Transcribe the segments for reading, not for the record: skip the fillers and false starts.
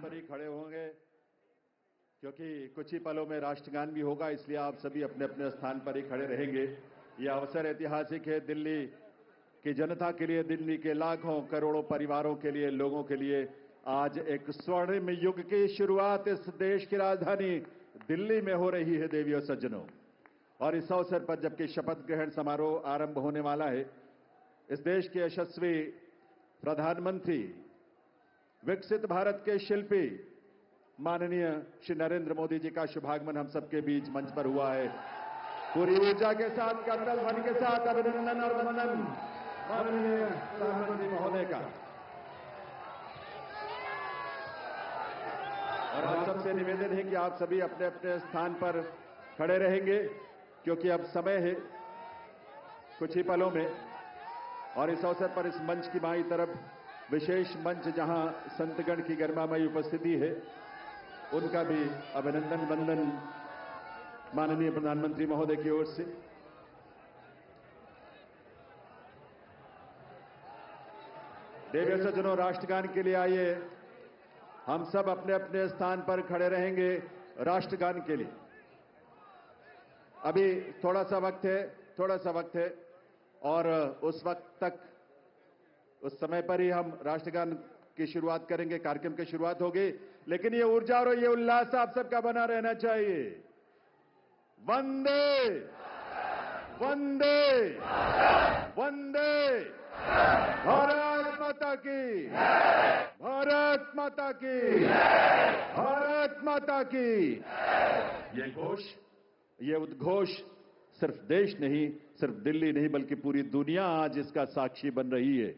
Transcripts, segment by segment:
पर ही खड़े होंगे क्योंकि कुछ ही पलों में राष्ट्रगान भी होगा, इसलिए आप सभी अपने अपने स्थान पर ही खड़े रहेंगे। यह अवसर ऐतिहासिक है दिल्ली की जनता के लिए, दिल्ली के लाखों करोड़ों परिवारों के लिए, लोगों के लिए। आज एक स्वर्णिम युग की शुरुआत इस देश की राजधानी दिल्ली में हो रही है देवियों सज्जनों। और इस अवसर पर जबकि शपथ ग्रहण समारोह आरंभ होने वाला है, इस देश के यशस्वी प्रधानमंत्री, विकसित भारत के शिल्पी माननीय श्री नरेंद्र मोदी जी का शुभागमन हम सबके बीच मंच पर हुआ है। पूरी ऊर्जा के साथ, करतल ध्वनि के साथ अभिनंदन और वंदन माननीय प्रधानमंत्री महोदय का। और आप सबसे निवेदन है कि आप सभी अपने अपने स्थान पर खड़े रहेंगे क्योंकि अब समय है कुछ ही पलों में। और इस अवसर पर इस मंच की बाईं तरफ विशेष मंच जहां संतगण की गरिमामयी उपस्थिति है, उनका भी अभिनंदन वंदन माननीय प्रधानमंत्री महोदय की ओर से। देवियों सज्जनों, राष्ट्रगान के लिए आइए, हम सब अपने अपने स्थान पर खड़े रहेंगे राष्ट्रगान के लिए। अभी थोड़ा सा वक्त है और उस वक्त तक, उस समय पर ही हम राष्ट्रगान की शुरुआत करेंगे, कार्यक्रम की शुरुआत होगी। लेकिन ये ऊर्जा और ये उल्लास आप सबका बना रहना चाहिए। वंदे वंदे वंदे, भारत माता की, भारत माता की, भारत माता की। ये उद्घोष सिर्फ देश नहीं, सिर्फ दिल्ली नहीं, बल्कि पूरी दुनिया आज इसका साक्षी बन रही है।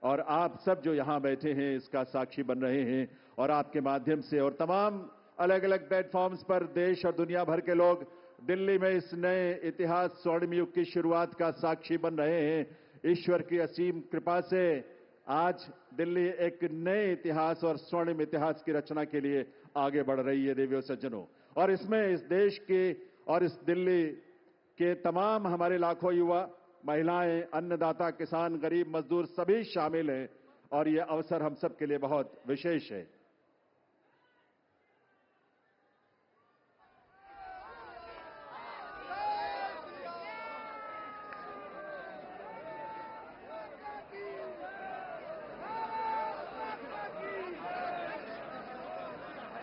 और आप सब जो यहां बैठे हैं इसका साक्षी बन रहे हैं। और आपके माध्यम से और तमाम अलग अलग प्लेटफॉर्म्स पर देश और दुनिया भर के लोग दिल्ली में इस नए इतिहास, स्वर्णिम युग की शुरुआत का साक्षी बन रहे हैं। ईश्वर की असीम कृपा से आज दिल्ली एक नए इतिहास और स्वर्णिम इतिहास की रचना के लिए आगे बढ़ रही है देवियों सज्जनों। और इसमें इस देश के और इस दिल्ली के तमाम हमारे लाखों युवा, महिलाएं, अन्नदाता, किसान, गरीब, मजदूर सभी शामिल हैं। और यह अवसर हम सब के लिए बहुत विशेष है।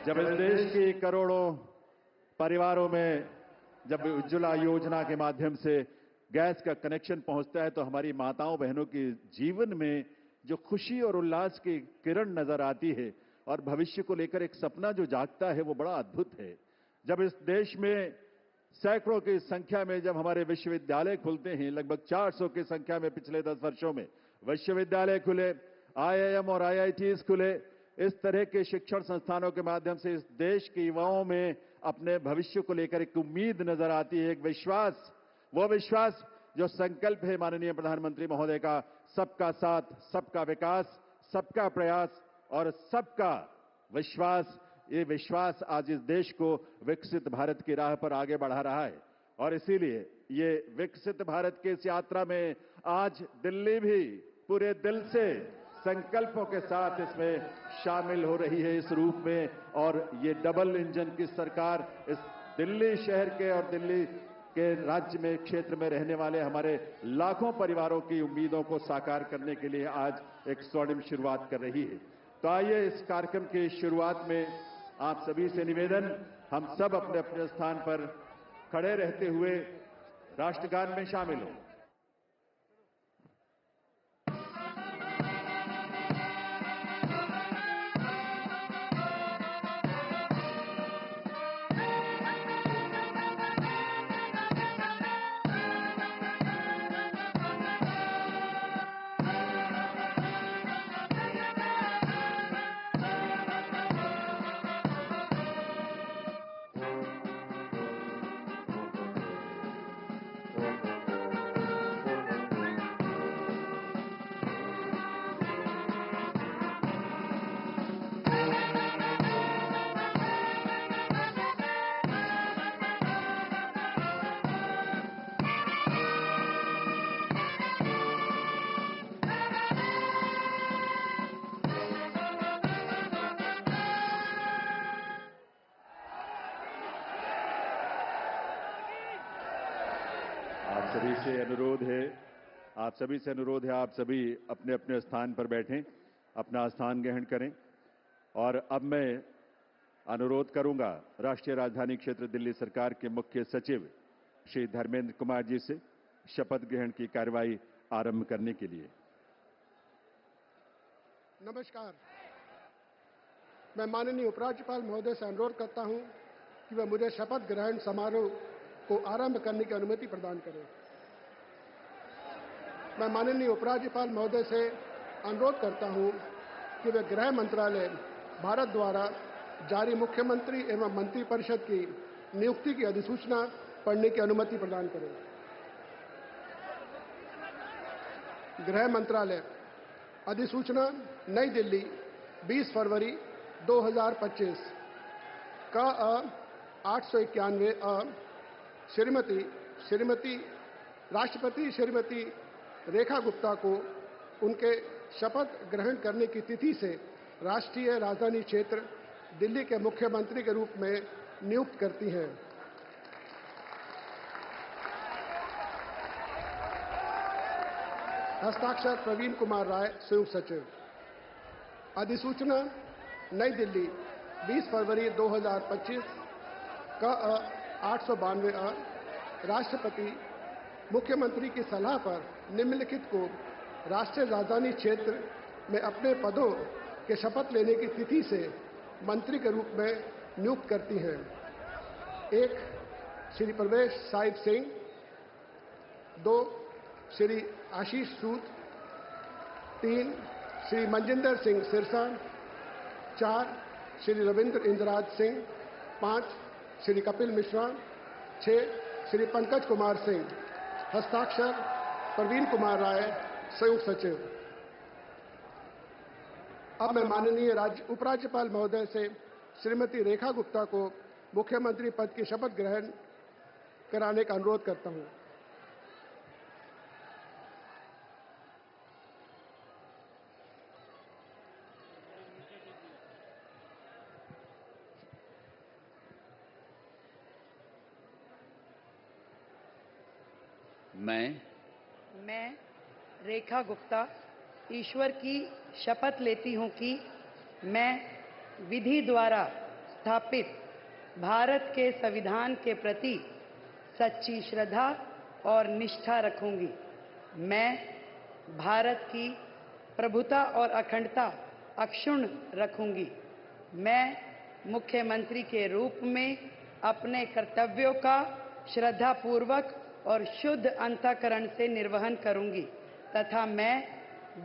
जब इस देश की करोड़ों परिवारों में जब उज्ज्वला योजना के माध्यम से गैस का कनेक्शन पहुंचता है, तो हमारी माताओं बहनों के जीवन में जो खुशी और उल्लास की किरण नजर आती है और भविष्य को लेकर एक सपना जो जागता है, वो बड़ा अद्भुत है। जब इस देश में सैकड़ों की संख्या में जब हमारे विश्वविद्यालय खुलते हैं, लगभग 400 की संख्या में पिछले 10 वर्षों में विश्वविद्यालय खुले, IIM और IITs खुले, इस तरह के शिक्षण संस्थानों के माध्यम से इस देश के युवाओं में अपने भविष्य को लेकर एक उम्मीद नजर आती है, एक विश्वास। वो विश्वास जो संकल्प है माननीय प्रधानमंत्री महोदय का, सबका साथ, सबका विकास, सबका प्रयास और सबका विश्वास। ये विश्वास आज इस देश को विकसित भारत की राह पर आगे बढ़ा रहा है। और इसीलिए ये विकसित भारत की इस यात्रा में आज दिल्ली भी पूरे दिल से संकल्पों के साथ इसमें शामिल हो रही है इस रूप में। और ये डबल इंजन की सरकार इस दिल्ली शहर के और दिल्ली के राज्य में, क्षेत्र में रहने वाले हमारे लाखों परिवारों की उम्मीदों को साकार करने के लिए आज एक स्वर्णिम शुरुआत कर रही है। तो आइए इस कार्यक्रम की शुरुआत में आप सभी से निवेदन, हम सब अपने अपने स्थान पर खड़े रहते हुए राष्ट्रगान में शामिल हों। आप सभी से अनुरोध है आप सभी अपने अपने स्थान पर बैठें, अपना स्थान ग्रहण करें। और अब मैं अनुरोध करूंगा राष्ट्रीय राजधानी क्षेत्र दिल्ली सरकार के मुख्य सचिव श्री धर्मेंद्र कुमार जी से शपथ ग्रहण की कार्यवाही आरंभ करने के लिए। नमस्कार। मैं माननीय उपराज्यपाल महोदय से अनुरोध करता हूं कि वह मुझे शपथ ग्रहण समारोह को आरंभ करने की अनुमति प्रदान करें। मैं माननीय उपराज्यपाल महोदय से अनुरोध करता हूं कि वे गृह मंत्रालय भारत द्वारा जारी मुख्यमंत्री एवं मंत्रिपरिषद की नियुक्ति की अधिसूचना पढ़ने की अनुमति प्रदान करें। गृह मंत्रालय अधिसूचना नई दिल्ली 20 फरवरी 2025 का 891 श्रीमती राष्ट्रपति श्रीमती रेखा गुप्ता को उनके शपथ ग्रहण करने की तिथि से राष्ट्रीय राजधानी क्षेत्र दिल्ली के मुख्यमंत्री के रूप में नियुक्त करती हैं। हस्ताक्षर प्रवीण कुमार राय, संयुक्त सचिव। अधिसूचना नई दिल्ली 20 फरवरी 2025 का 892 राष्ट्रपति मुख्यमंत्री की सलाह पर निम्नलिखित को राष्ट्रीय राजधानी क्षेत्र में अपने पदों के शपथ लेने की तिथि से मंत्री के रूप में नियुक्त करती हैं। 1 श्री प्रवेश साहिब सिंह, 2 श्री आशीष सूद, 3 श्री मनजिंदर सिंह सिरसा, 4 श्री रविंद्र इंद्रराज सिंह, 5 श्री कपिल मिश्रा, 6 श्री पंकज कुमार सिंह। हस्ताक्षर प्रवीण कुमार राय, संयुक्त सचिव। अब मैं माननीय उपराज्यपाल महोदय से श्रीमती रेखा गुप्ता को मुख्यमंत्री पद की शपथ ग्रहण कराने का अनुरोध करता हूं। मैं रेखा गुप्ता ईश्वर की शपथ लेती हूं कि मैं विधि द्वारा स्थापित भारत के संविधान के प्रति सच्ची श्रद्धा और निष्ठा रखूंगी। मैं भारत की प्रभुता और अखंडता अक्षुण्ण रखूंगी। मैं मुख्यमंत्री के रूप में अपने कर्तव्यों का श्रद्धापूर्वक और शुद्ध अंतःकरण से निर्वहन करूंगी तथा मैं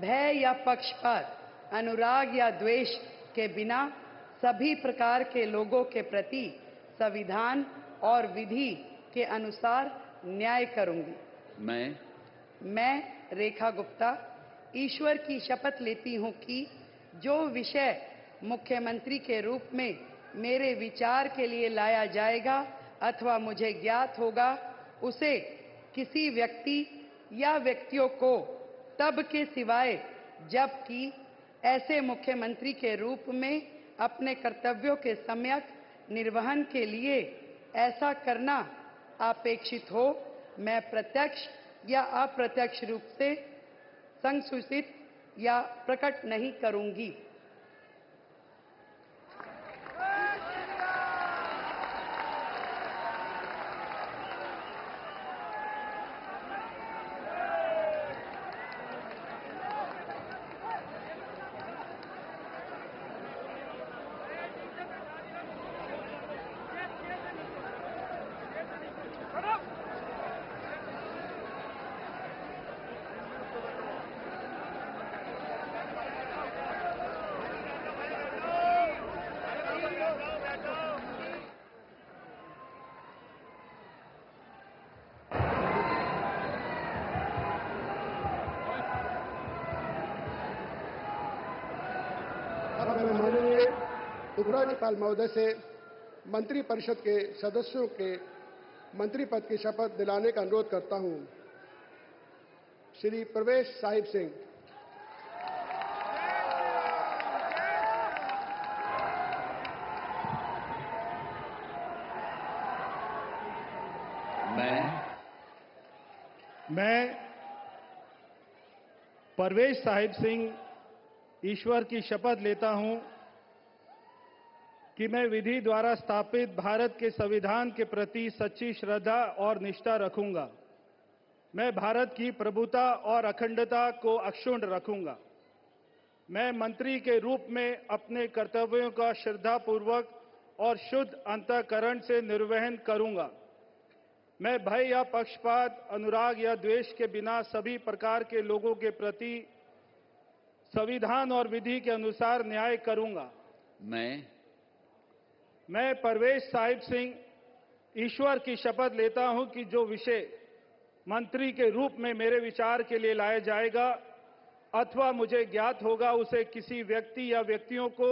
भय या पक्षपात, अनुराग या द्वेष के बिना सभी प्रकार के लोगों के प्रति संविधान और विधि के अनुसार न्याय करूंगी। मैं रेखा गुप्ता ईश्वर की शपथ लेती हूं कि जो विषय मुख्यमंत्री के रूप में मेरे विचार के लिए लाया जाएगा अथवा मुझे ज्ञात होगा, उसे किसी व्यक्ति या व्यक्तियों को तब के सिवाय जबकि ऐसे मुख्यमंत्री के रूप में अपने कर्तव्यों के सम्यक निर्वहन के लिए ऐसा करना अपेक्षित हो, मैं प्रत्यक्ष या अप्रत्यक्ष रूप से संसूचित या प्रकट नहीं करूंगी। माननीय उपराज्यपाल महोदय से मंत्रिपरिषद के सदस्यों के मंत्री पद की शपथ दिलाने का अनुरोध करता हूं। श्री प्रवेश साहिब सिंह, मैं परवेज साहिब सिंह ईश्वर की शपथ लेता हूं कि मैं विधि द्वारा स्थापित भारत के संविधान के प्रति सच्ची श्रद्धा और निष्ठा रखूंगा। मैं भारत की प्रभुता और अखंडता को अक्षुण्ण रखूंगा। मैं मंत्री के रूप में अपने कर्तव्यों का श्रद्धापूर्वक और शुद्ध अंतःकरण से निर्वहन करूंगा। मैं भय या पक्षपात, अनुराग या द्वेष के बिना सभी प्रकार के लोगों के प्रति संविधान और विधि के अनुसार न्याय करूंगा। मैं परवेज साहिब सिंह ईश्वर की शपथ लेता हूं कि जो विषय मंत्री के रूप में मेरे विचार के लिए लाया जाएगा अथवा मुझे ज्ञात होगा, उसे किसी व्यक्ति या व्यक्तियों को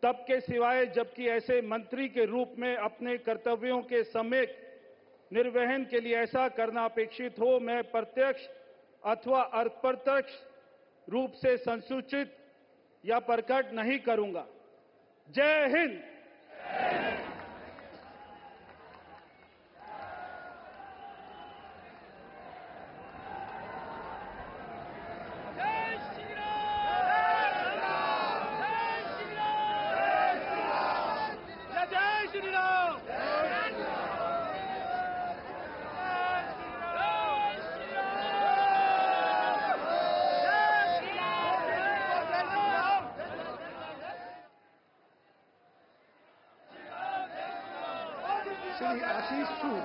तब के सिवाय जबकि ऐसे मंत्री के रूप में अपने कर्तव्यों के सम्यक निर्वहन के लिए ऐसा करना अपेक्षित हो, मैं प्रत्यक्ष अथवा अप्रत्यक्ष रूप से संसूचित या प्रकट नहीं करूंगा। जय हिंद। श्री आशीष सूद।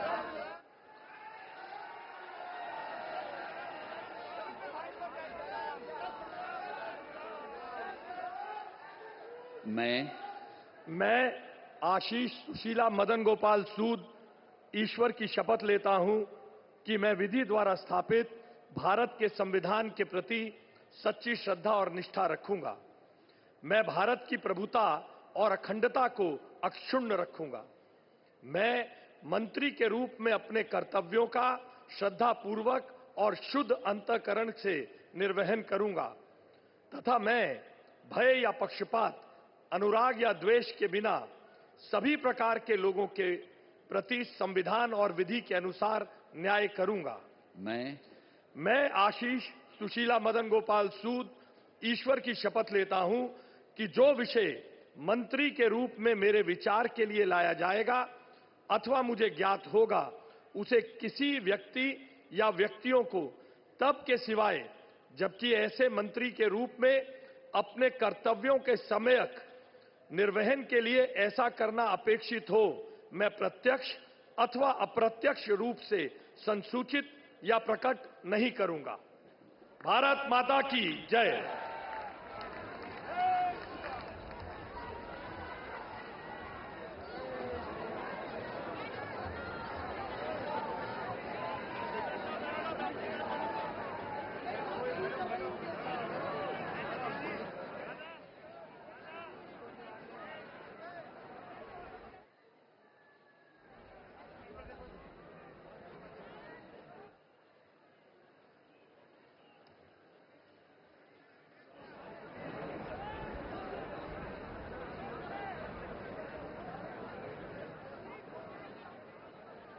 मैं आशीष सुशीला मदन गोपाल सूद ईश्वर की शपथ लेता हूं कि मैं विधि द्वारा स्थापित भारत के संविधान के प्रति सच्ची श्रद्धा और निष्ठा रखूंगा। मैं भारत की प्रभुता और अखंडता को अक्षुण्ण रखूंगा। मैं मंत्री के रूप में अपने कर्तव्यों का श्रद्धापूर्वक और शुद्ध अंतःकरण से निर्वहन करूंगा तथा मैं भय या पक्षपात, अनुराग या द्वेष के बिना सभी प्रकार के लोगों के प्रति संविधान और विधि के अनुसार न्याय करूंगा। मैं आशीष सुशीला मदन गोपाल सूद ईश्वर की शपथ लेता हूं कि जो विषय मंत्री के रूप में मेरे विचार के लिए लाया जाएगा अथवा मुझे ज्ञात होगा, उसे किसी व्यक्ति या व्यक्तियों को तब के सिवाय जबकि ऐसे मंत्री के रूप में अपने कर्तव्यों के सम्यक निर्वहन के लिए ऐसा करना अपेक्षित हो, मैं प्रत्यक्ष अथवा अप्रत्यक्ष रूप से संसूचित या प्रकट नहीं करूंगा। भारत माता की जय।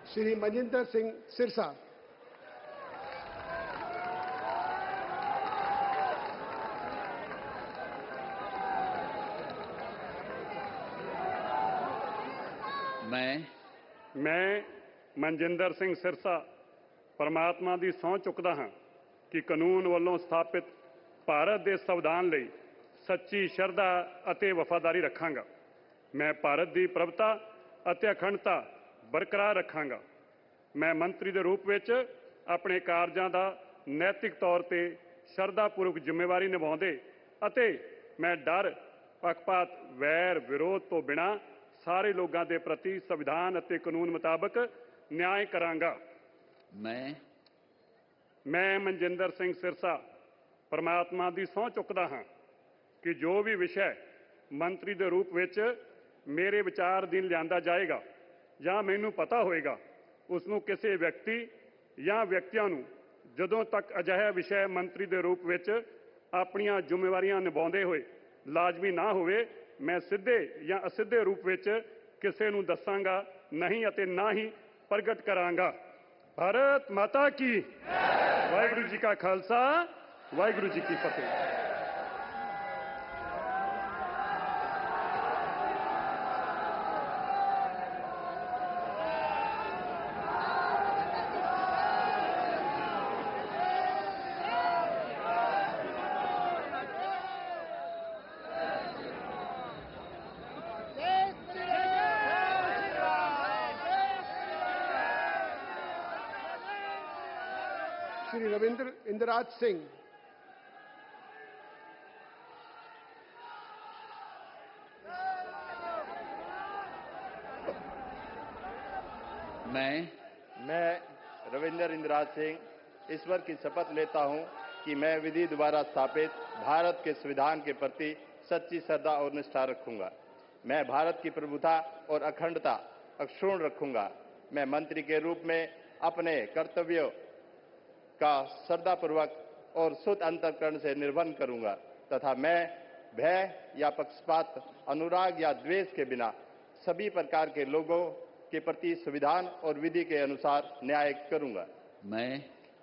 श्री मजिंदर सिंह सिरसा। मैं मनजिंदर सिंह सिरसा परमात्मा ਦੀ ਸਹੁੰ ਚੁੱਕਦਾ ਹਾਂ ਕਿ ਕਾਨੂੰਨ ਵੱਲੋਂ ਸਥਾਪਿਤ ਭਾਰਤ ਦੇ ਸੰਵਿਧਾਨ ਲਈ ਸੱਚੀ ਸ਼ਰਧਾ ਅਤੇ ਵਫਾਦਾਰੀ ਰੱਖਾਂਗਾ। ਮੈਂ ਭਾਰਤ ਦੀ ਪ੍ਰਭੁਤਾ ਅਤੇ ਅਖੰਡਤਾ ਬਰਕਰਾਰ ਰੱਖਾਂਗਾ। ਮੈਂ ਮੰਤਰੀ ਦੇ ਰੂਪ ਵਿੱਚ ਆਪਣੇ ਕਾਰਜਾਂ ਦਾ ਨੈਤਿਕ ਤੌਰ ਤੇ ਸ਼ਰਧਾਪੂਰਵਕ ਜ਼ਿੰਮੇਵਾਰੀ ਨਿਭਾਉਂਦੇ ਅਤੇ ਮੈਂ ਡਰ, ਪੱਖਪਾਤ, ਵੈਰ, ਵਿਰੋਧ ਤੋਂ ਬਿਨਾਂ ਸਾਰੇ ਲੋਕਾਂ ਦੇ ਪ੍ਰਤੀ ਸੰਵਿਧਾਨ ਅਤੇ ਕਾਨੂੰਨ ਮੁਤਾਬਕ ਨਿਆਂ ਕਰਾਂਗਾ। ਮੈਂ ਮਨਜਿੰਦਰ ਸਿੰਘ ਸਿਰਸਾ ਪਰਮਾਤਮਾ ਦੀ ਸਹੁੰ ਚੁੱਕਦਾ ਹਾਂ ਕਿ ਜੋ ਵੀ ਵਿਸ਼ਾ ਮੰਤਰੀ ਦੇ ਰੂਪ ਵਿੱਚ ਮੇਰੇ ਵਿਚਾਰ ਅਧੀਨ ਲਿਆਂਦਾ ਜਾਏਗਾ ਜਾਂ ਮੈਨੂੰ ਪਤਾ ਹੋਏਗਾ, ਉਸ ਨੂੰ ਕਿਸੇ ਵਿਅਕਤੀ ਜਾਂ ਵਿਅਕਤੀਆਂ ਨੂੰ ਜਦੋਂ ਤੱਕ ਅਜਿਹਾ ਵਿਸ਼ਾ ਮੰਤਰੀ ਦੇ ਰੂਪ ਵਿੱਚ ਆਪਣੀਆਂ ਜ਼ਿੰਮੇਵਾਰੀਆਂ ਨਿਭਾਉਂਦੇ ਹੋਏ ਲਾਜ਼ਮੀ ਨਾ ਹੋਵੇ, ਮੈਂ ਸਿੱਧੇ ਜਾਂ ਅਸਿੱਧੇ ਰੂਪ ਵਿੱਚ ਕਿਸੇ ਨੂੰ ਦੱਸਾਂਗਾ ਨਹੀਂ ਅਤੇ ਨਾ ਹੀ ਪ੍ਰਗਟ ਕਰਾਂਗਾ। भारत माता की वाहिगुरु जी का खालसा वाहिगुरु जी की फतेह। श्री रविंद्र इंदिराज सिंह। मैं रविंद्र इंदिराज सिंह ईश्वर की शपथ लेता हूं कि मैं विधि द्वारा स्थापित भारत के संविधान के प्रति सच्ची श्रद्धा और निष्ठा रखूंगा। मैं भारत की प्रभुता और अखंडता अक्षुण्ण रखूंगा। मैं मंत्री के रूप में अपने कर्तव्यों का श्रद्धापूर्वक और शुद्ध अंतःकरण से निर्वहन करूंगा तथा मैं भय या पक्षपात, अनुराग या द्वेष के बिना सभी प्रकार के लोगों के प्रति संविधान और विधि के अनुसार न्याय करूंगा।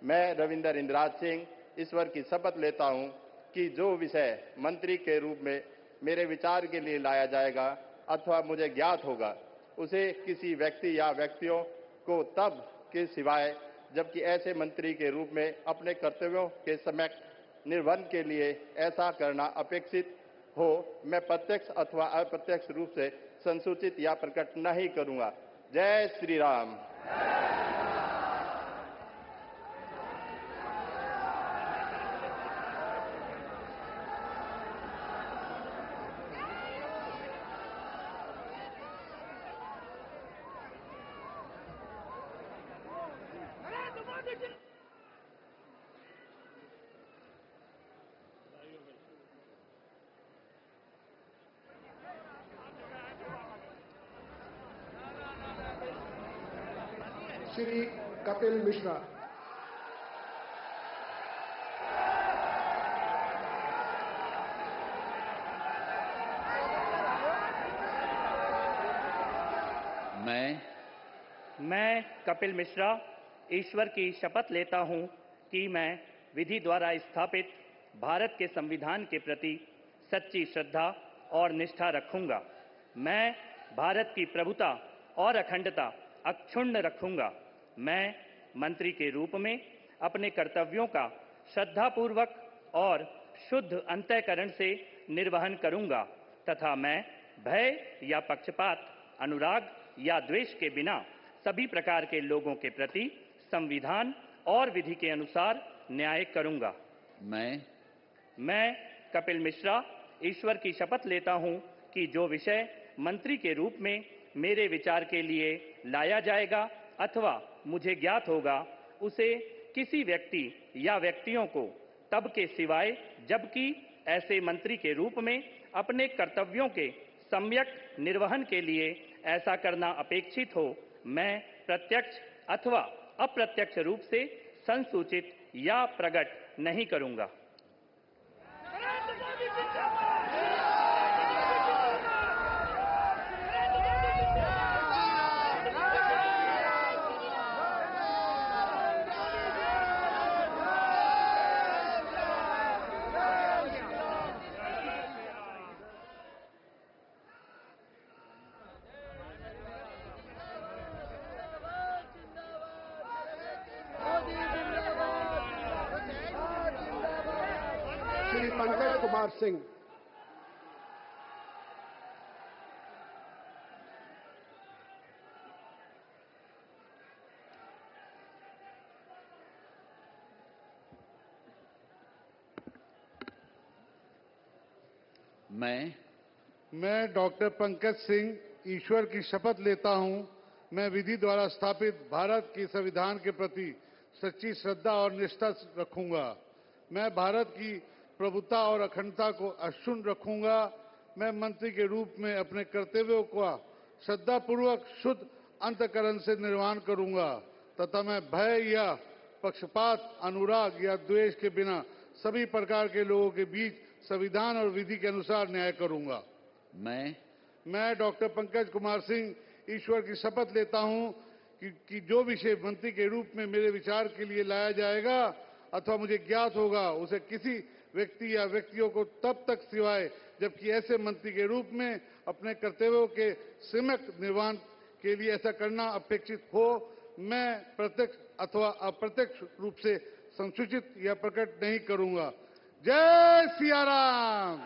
मैं रविंद्र इंदिराज सिंह ईश्वर की शपथ लेता हूं कि जो विषय मंत्री के रूप में मेरे विचार के लिए लाया जाएगा अथवा मुझे ज्ञात होगा, उसे किसी व्यक्ति या व्यक्तियों को तब के सिवाय जबकि ऐसे मंत्री के रूप में अपने कर्तव्यों के सम्यक निर्वहन के लिए ऐसा करना अपेक्षित हो, मैं प्रत्यक्ष अथवा अप्रत्यक्ष रूप से संसूचित या प्रकट नहीं करूंगा। जय श्री राम। श्री कपिल मिश्रा। मैं कपिल मिश्रा ईश्वर की शपथ लेता हूं कि मैं विधि द्वारा स्थापित भारत के संविधान के प्रति सच्ची श्रद्धा और निष्ठा रखूंगा। मैं भारत की प्रभुता और अखंडता अक्षुण्ण रखूंगा। मैं मंत्री के रूप में अपने कर्तव्यों का श्रद्धापूर्वक और शुद्ध अंतःकरण से निर्वहन करूंगा तथा मैं भय या पक्षपात, अनुराग या द्वेष के बिना सभी प्रकार के लोगों के प्रति संविधान और विधि के अनुसार न्याय करूंगा। मैं कपिल मिश्रा ईश्वर की शपथ लेता हूं कि जो विषय मंत्री के रूप में मेरे विचार के लिए लाया जाएगा अथवा मुझे ज्ञात होगा, उसे किसी व्यक्ति या व्यक्तियों को तब के सिवाय जबकि ऐसे मंत्री के रूप में अपने कर्तव्यों के सम्यक निर्वहन के लिए ऐसा करना अपेक्षित हो, मैं प्रत्यक्ष अथवा अप्रत्यक्ष रूप से संसूचित या प्रकट नहीं करूंगा। श्री पंकज कुमार सिंह। मैं डॉक्टर पंकज सिंह ईश्वर की शपथ लेता हूं, मैं विधि द्वारा स्थापित भारत के संविधान के प्रति सच्ची श्रद्धा और निष्ठा रखूंगा। मैं भारत की प्रभुता और अखंडता को अक्षुण्ण रखूंगा। मैं मंत्री के रूप में अपने कर्तव्यों का श्रद्धापूर्वक शुद्ध अंतःकरण से निर्वहन करूंगा तथा मैं भय या पक्षपात, अनुराग या द्वेष के बिना सभी प्रकार के लोगों के बीच संविधान और विधि के अनुसार न्याय करूंगा। मैं डॉक्टर पंकज कुमार सिंह ईश्वर की शपथ लेता हूं कि जो विषय मंत्री के रूप में मेरे विचार के लिए लाया जाएगा अथवा मुझे ज्ञात होगा, उसे किसी व्यक्ति या व्यक्तियों को तब तक सिवाय जबकि ऐसे मंत्री के रूप में अपने कर्तव्यों के सम्यक निर्वहन के लिए ऐसा करना अपेक्षित हो, मैं प्रत्यक्ष अथवा अप्रत्यक्ष रूप से संसूचित या प्रकट नहीं करूंगा। जय सिया राम।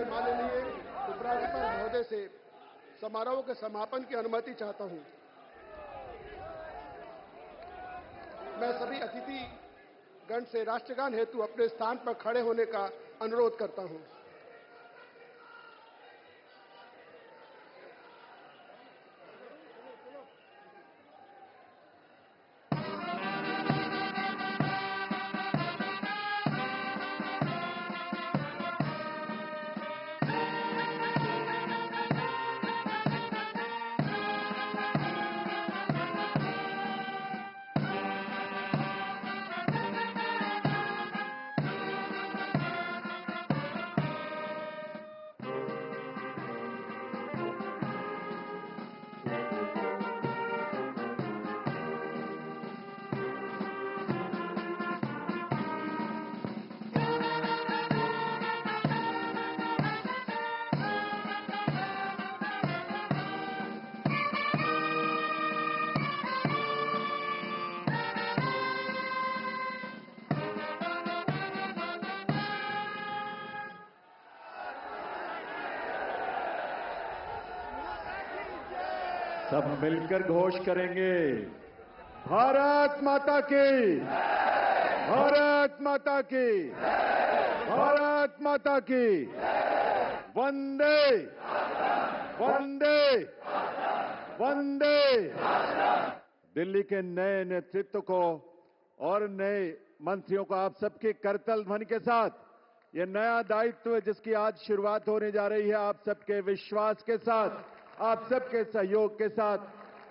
माननीय उपराज्यपाल महोदय से समारोह के समापन की अनुमति चाहता हूं। मैं सभी अतिथि गण से राष्ट्रगान हेतु अपने स्थान पर खड़े होने का अनुरोध करता हूं। सब मिलकर घोष करेंगे, भारत माता की, भारत माता की, भारत माता की, वंदे वंदे वंदे। दिल्ली के नए नेतृत्व को और नए मंत्रियों को आप सबके करतल ध्वनि के साथ ये नया दायित्व जिसकी आज शुरुआत होने जा रही है, आप सबके विश्वास के साथ, आप सबके सहयोग के साथ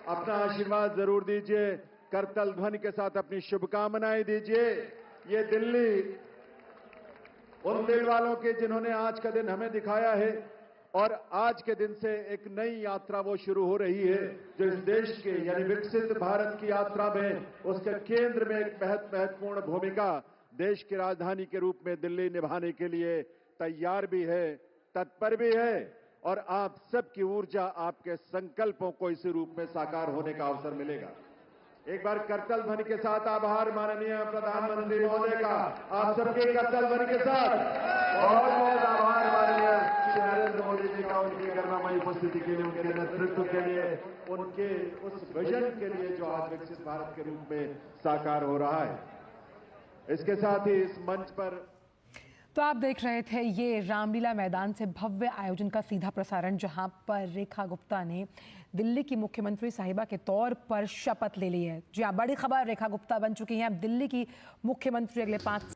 अपना आशीर्वाद जरूर दीजिए, करतल ध्वनि के साथ अपनी शुभकामनाएं दीजिए। ये दिल्ली उन दिल वालों के जिन्होंने आज का दिन हमें दिखाया है और आज के दिन से एक नई यात्रा वो शुरू हो रही है जो इस देश के यानी विकसित भारत की यात्रा में उसके केंद्र में एक महत्वपूर्ण भूमिका देश की राजधानी के रूप में दिल्ली निभाने के लिए तैयार भी है, तत्पर भी है और आप सबकी ऊर्जा, आपके संकल्पों को इसी रूप में साकार होने का अवसर मिलेगा। एक बार करतल ध्वनि के साथ आभार माननीय प्रधानमंत्री महोदय का, आप सबके करतल ध्वनि के साथ बहुत बहुत आभार माननीय श्री नरेंद्र मोदी जी का, उनकी गरिमामयी उपस्थिति के लिए, उनके नेतृत्व के लिए, उनके उस विजन के लिए जो आज विकसित भारत के रूप में साकार हो रहा है। इसके साथ ही इस मंच पर तो आप देख रहे थे ये रामलीला मैदान से भव्य आयोजन का सीधा प्रसारण, जहां पर रेखा गुप्ता ने दिल्ली की मुख्यमंत्री साहिबा के तौर पर शपथ ले ली है। जी हाँ, बड़ी खबर, रेखा गुप्ता बन चुकी हैं अब दिल्ली की मुख्यमंत्री अगले 5